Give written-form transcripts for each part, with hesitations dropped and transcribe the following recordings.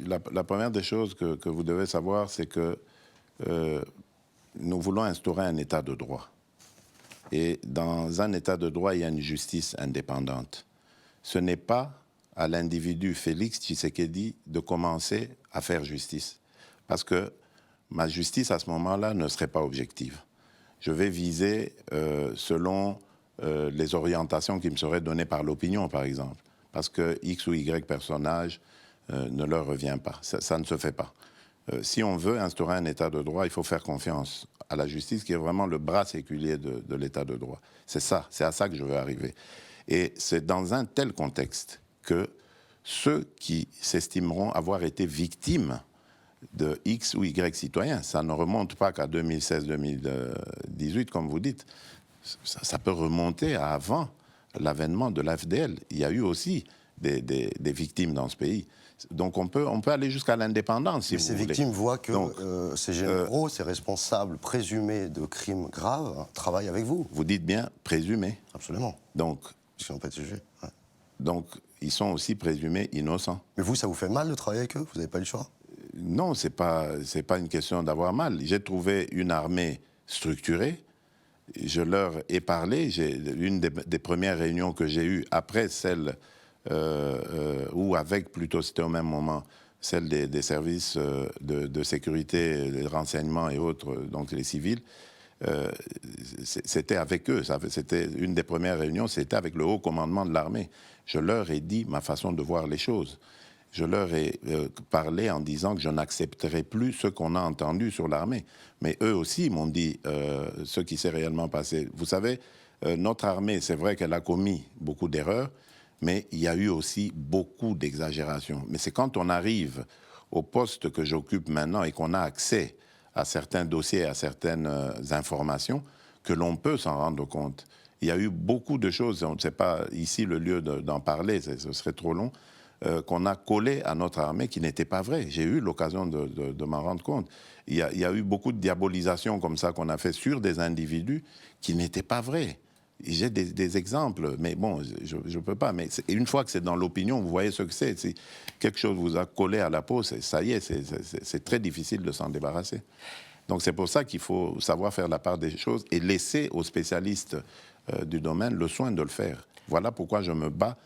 la première des choses que vous devez savoir, c'est que nous voulons instaurer un état de droit. Et dans un état de droit, il y a une justice indépendante. Ce n'est pas à l'individu Félix Tshisekedi de commencer à faire justice. Parce que ma justice, à ce moment-là, ne serait pas objective. Je vais viser selon les orientations qui me seraient données par l'opinion, par exemple. Parce que X ou Y personnage ne leur revient pas. Ça ne se fait pas. Si on veut instaurer un état de droit, il faut faire confiance à la justice, qui est vraiment le bras séculier de l'état de droit. C'est ça, c'est à ça que je veux arriver. Et c'est dans un tel contexte que ceux qui s'estimeront avoir été victimes de X ou Y citoyens, ça ne remonte pas qu'à 2016-2018, comme vous dites, ça peut remonter à avant l'avènement de l'AFDL. Il y a eu aussi des victimes dans ce pays. Donc on peut aller jusqu'à l'indépendance, si mais vous ces voulez. victimes voient que ces généraux, ces responsables présumés de crimes graves, travaillent avec vous. Vous dites bien présumés. Absolument. Donc, Ils sont pas jugés. Ouais. donc, ils sont aussi présumés innocents. Mais vous, ça vous fait mal de travailler avec eux? Vous n'avez pas eu le choix? Non, c'est pas une question d'avoir mal. J'ai trouvé une armée structurée. Je leur ai parlé. Une des premières réunions que j'ai eues après celle ou avec plutôt, c'était au même moment, celle des services de sécurité, des renseignements et autres, donc les civils, c'était avec eux. C'était une des premières réunions, c'était avec le haut commandement de l'armée. Je leur ai dit ma façon de voir les choses. Je leur ai parlé en disant que je n'accepterai plus ce qu'on a entendu sur l'armée. Mais eux aussi m'ont dit ce qui s'est réellement passé. Vous savez, notre armée, c'est vrai qu'elle a commis beaucoup d'erreurs, mais il y a eu aussi beaucoup d'exagérations. Mais c'est quand on arrive au poste que j'occupe maintenant et qu'on a accès à certains dossiers, à certaines informations, que l'on peut s'en rendre compte. Il y a eu beaucoup de choses, on ne sait pas ici le lieu d'en parler, ce serait trop long, qu'on a collé à notre armée qui n'était pas vrai. J'ai eu l'occasion de m'en rendre compte. Il y a eu beaucoup de diabolisation comme ça qu'on a fait sur des individus qui n'étaient pas vrais. J'ai des exemples, mais bon, je ne peux pas. Mais une fois que c'est dans l'opinion, vous voyez ce que c'est. Si quelque chose vous a collé à la peau, ça y est, c'est très difficile de s'en débarrasser. Donc c'est pour ça qu'il faut savoir faire la part des choses et laisser aux spécialistes du domaine le soin de le faire. Voilà pourquoi je me bats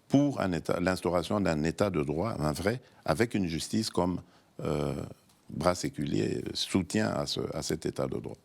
pour l'instauration d'un état de droit, un vrai, avec une justice comme bras séculier, soutien à cet état de droit.